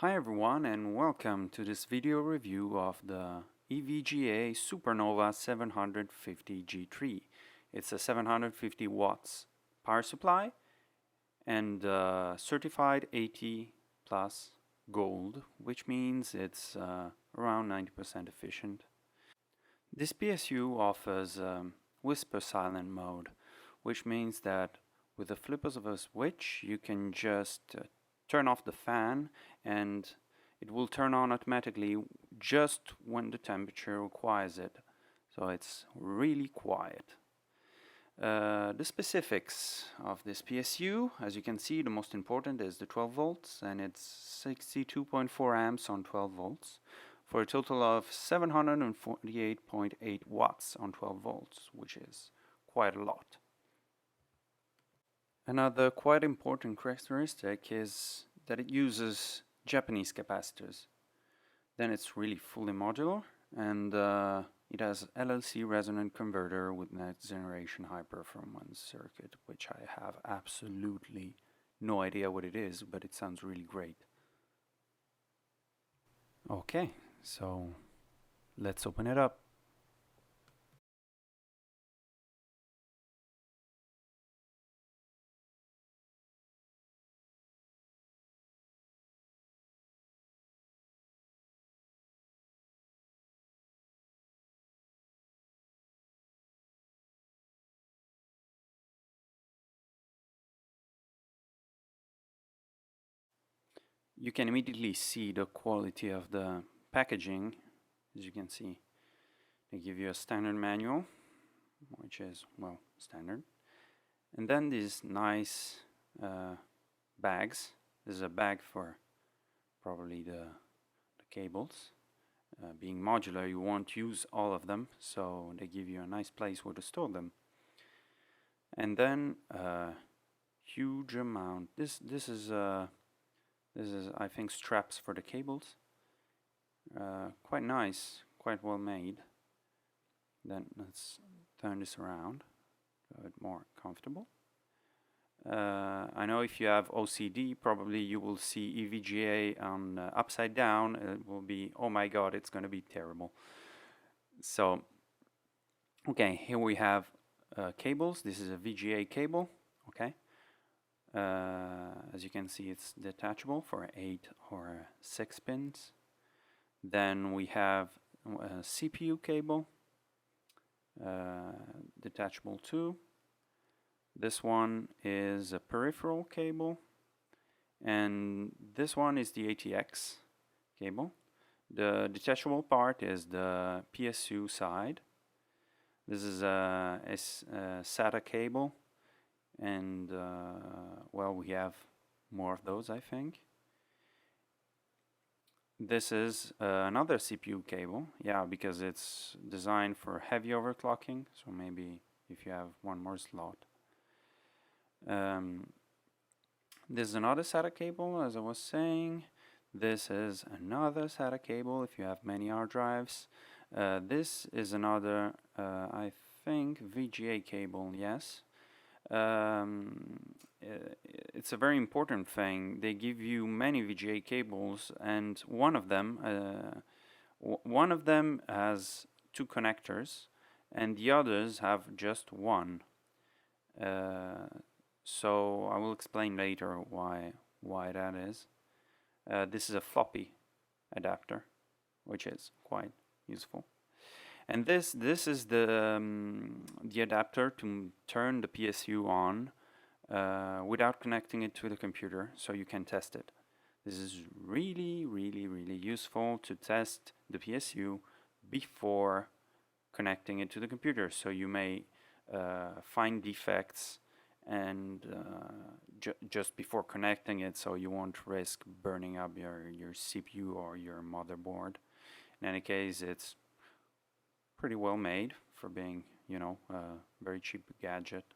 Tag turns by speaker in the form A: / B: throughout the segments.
A: Hi everyone and welcome to this video review of the EVGA Supernova 750 G3. It's a 750 watts power supply and certified 80 plus gold, which means it's around 90% efficient. This PSU offers whisper silent mode, which means that with the flippers of a switch you can just turn off the fan and it will turn on automatically just when the temperature requires it. So it's really quiet. The specifics of this PSU, as you can see, the most important is the 12 volts and it's 62.4 amps on 12 volts for a total of 748.8 watts on 12 volts, which is quite a lot. Another quite important characteristic is that it uses Japanese capacitors. Then it's really fully modular and it has LLC resonant converter with next generation high performance circuit, which I have absolutely no idea what it is, but it sounds really great. Okay, so let's open it up. You can immediately see the quality of the packaging. As you can see, they give you a standard manual, which is, well, standard. And then these nice bags. This is a bag for probably the cables. Being modular, you won't use all of them, so they give you a nice place where to store them. And then huge amount. This is I think straps for the cables. Quite nice, quite well made. Then let's turn this around, a bit more comfortable. I know if you have OCD, probably you will see EVGA on upside down. It will be, oh my god, it's going to be terrible. So, okay, here we have cables. This is a VGA cable, okay. As you can see, it's detachable for 8 or 6 pins. Then we have a CPU cable, detachable too. This one is a peripheral cable, and this one is the ATX cable. The detachable part is the PSU side. This is a SATA cable, and well, we have more of those, I think. This is another CPU cable, yeah, because it's designed for heavy overclocking, so maybe if you have one more slot. This is another SATA cable, as I was saying. This is another SATA cable if you have many hard drives. This is another, I think, VGA cable, yes. It's a very important thing. They give you many VGA cables, and one of them has 2 connectors, and the others have just one. So I will explain later why that is. This is a floppy adapter, which is quite useful. And this is the adapter to turn the PSU on without connecting it to the computer, so you can test it. This is really useful to test the PSU before connecting it to the computer, so you may find defects and just before connecting it, so you won't risk burning up your CPU or your motherboard. In any case, it's pretty well made for being, you know, a very cheap gadget.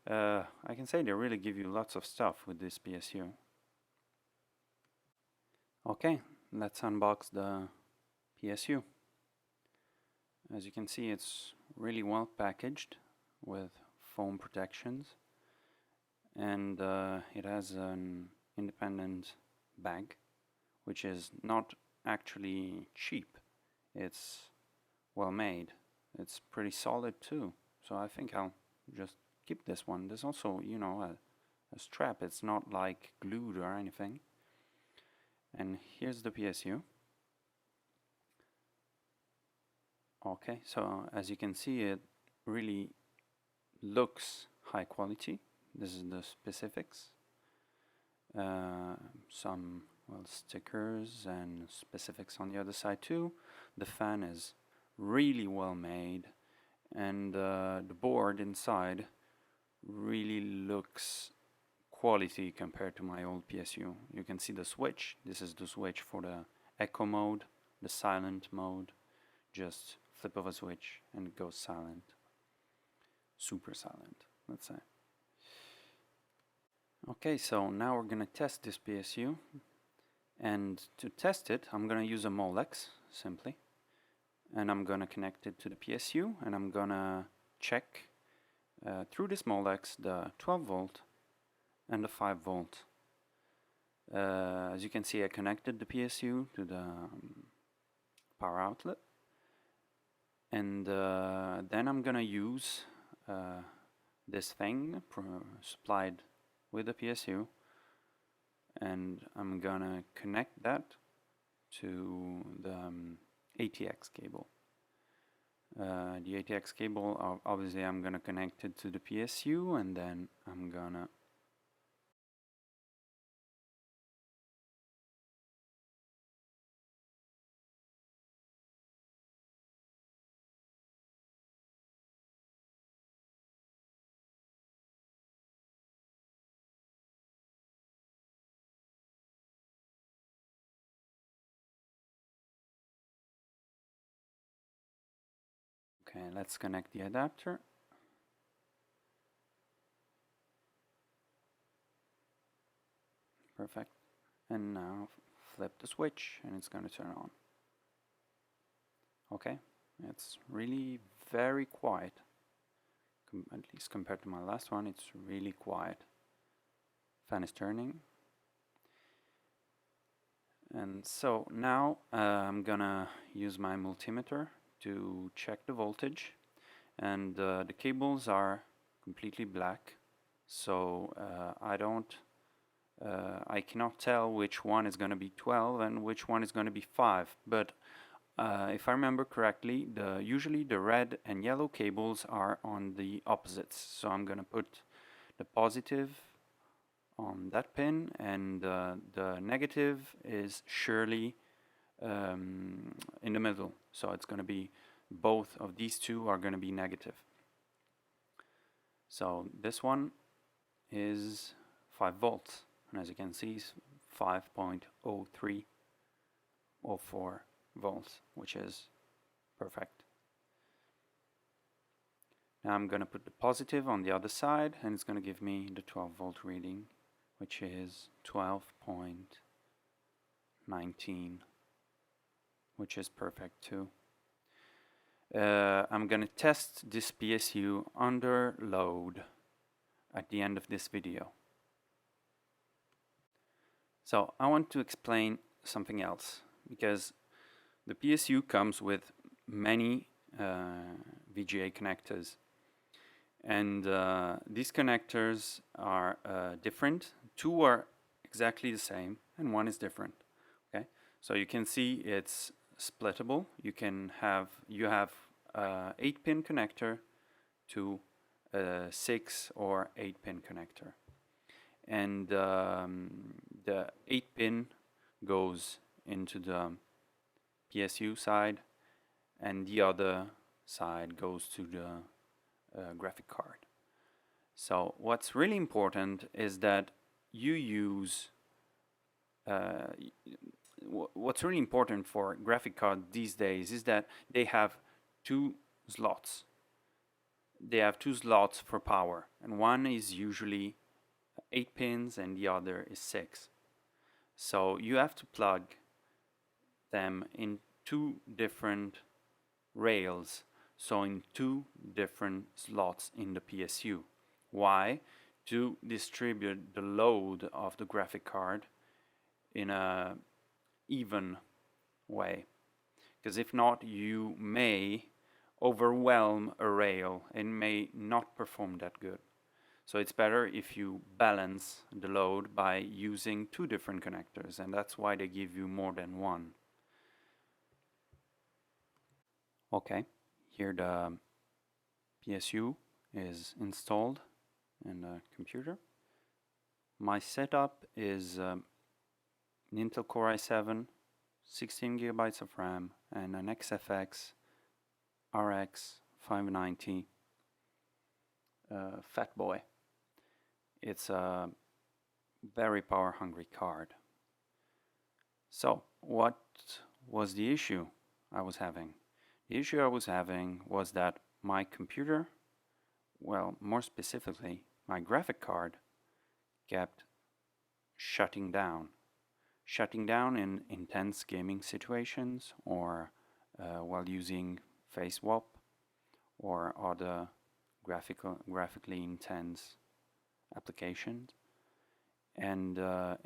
A: I can say they really give you lots of stuff with this PSU. Okay, let's unbox the PSU. As you can see, it's really well packaged with foam protections, and it has an independent bag which is not actually cheap. It's well made. It's pretty solid too. So I think I'll just keep this one. There's also, you know, a strap. It's not like glued or anything. And here's the PSU. Okay, so as you can see, it really looks high quality. This is the specifics. Some stickers and specifics on the other side too. The fan is really well made, and the board inside really looks quality compared to my old PSU. You can see the switch. This is the switch for the echo mode, the silent mode. Just flip of a switch and it goes silent. Super silent, let's say. Okay, so now we're gonna test this PSU, and to test it I'm gonna use a Molex simply, and I'm gonna connect it to the PSU, and I'm gonna check through this Molex the 12 volt and the 5 volt. As you can see, I connected the PSU to the power outlet, and then I'm gonna use this thing supplied with the PSU, and I'm gonna connect that to the ATX cable. The ATX cable, obviously I'm gonna connect it to the PSU, and then I'm gonna okay, let's connect the adapter. Perfect. And now flip the switch and it's going to turn on. Okay, it's really very quiet. At least compared to my last one, it's really quiet. Fan is turning. And so now I'm gonna use my multimeter to check the voltage, and the cables are completely black, so I cannot tell which one is going to be 12 and which one is going to be 5, but if I remember correctly, usually the red and yellow cables are on the opposites, so I'm going to put the positive on that pin, and the negative is surely in the middle, so it's going to be both of these two are going to be negative. So this one is 5 volts, and as you can see, 5.0304 volts, which is perfect. Now I'm going to put the positive on the other side, and it's going to give me the 12 volt reading, which is 12.19, which is perfect too. I'm going to test this PSU under load at the end of this video. So I want to explain something else, because the PSU comes with many VGA connectors, and these connectors are different. 2 are exactly the same and 1 is different. Okay, so you can see it's splittable. You have 8-pin connector to a 6 or 8-pin connector, and the 8-pin goes into the PSU side, and the other side goes to the graphic card. So what's really important is that you use what's really important for graphic card these days is that they have 2 slots. They have 2 slots for power, and one is usually 8 pins and the other is 6. So you have to plug them in 2 different rails, so in 2 different slots in the PSU. Why? To distribute the load of the graphic card in a even way, because if not, you may overwhelm a rail and may not perform that good. So it's better if you balance the load by using two different connectors, and that's why they give you more than one. Okay, here the PSU is installed in the computer. My setup is an Intel Core i7, 16 gigabytes of RAM, and an XFX RX 590 Fat Boy. It's a very power hungry card. So what was the issue I was having? The issue I was having was that my computer, well, more specifically my graphic card, kept shutting down in intense gaming situations, or while using face swap or other graphically intense applications, and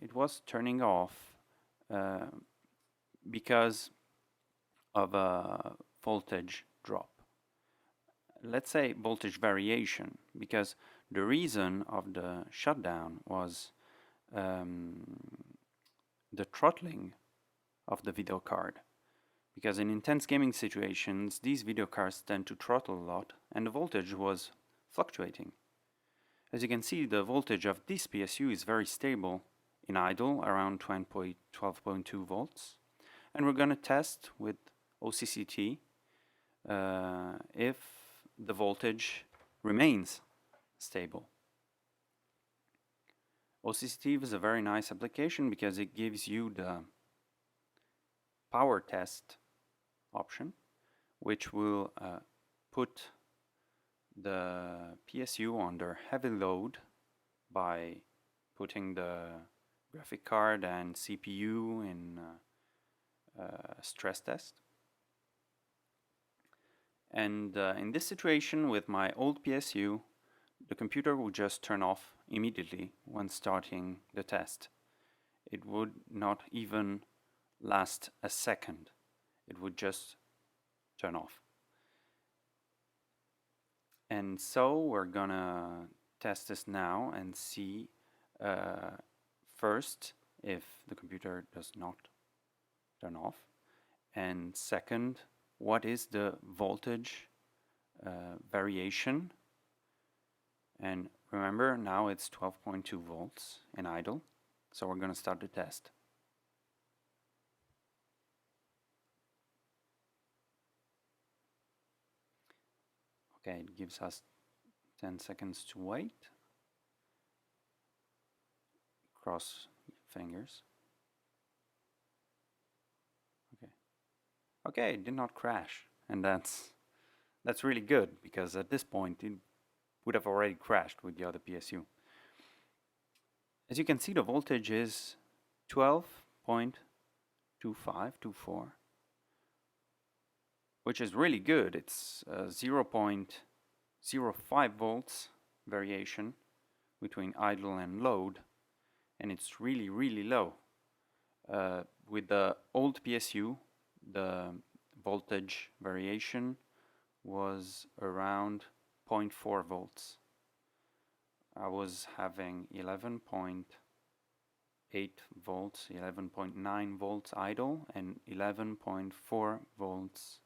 A: it was turning off because of a voltage drop. Let's say voltage variation, because the reason of the shutdown was the throttling of the video card. Because in intense gaming situations, these video cards tend to throttle a lot, and the voltage was fluctuating. As you can see, the voltage of this PSU is very stable in idle, around 12.2 volts. And we're going to test with OCCT if the voltage remains stable. OCCT is a very nice application because it gives you the power test option, which will put the PSU under heavy load by putting the graphic card and CPU in stress test. And in this situation with my old PSU, the computer would just turn off immediately when starting the test. It would not even last a second. It would just turn off. And so we're gonna test this now and see first if the computer does not turn off, and second, what is the voltage variation. And remember, now it's 12.2 volts in idle, so we're going to start the test. Okay, it gives us 10 seconds to wait. Cross fingers. Okay, it did not crash, and that's really good, because at this point it would have already crashed with the other PSU. As you can see, the voltage is 12.2524, which is really good. It's 0.05 volts variation between idle and load, and it's really, really low. With the old PSU, the voltage variation was around 0.4 volts. I was having 11.8 volts, 11.9 volts idle, and 11.4 volts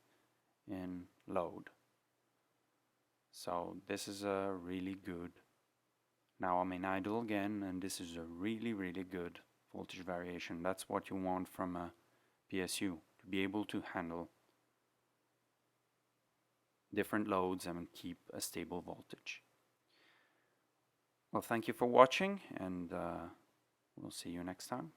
A: in load. So this is a really good. Now I'm in idle again, and this is a really, really good voltage variation. That's what you want from a PSU, to be able to handle different loads and keep a stable voltage. Well, thank you for watching, and we'll see you next time.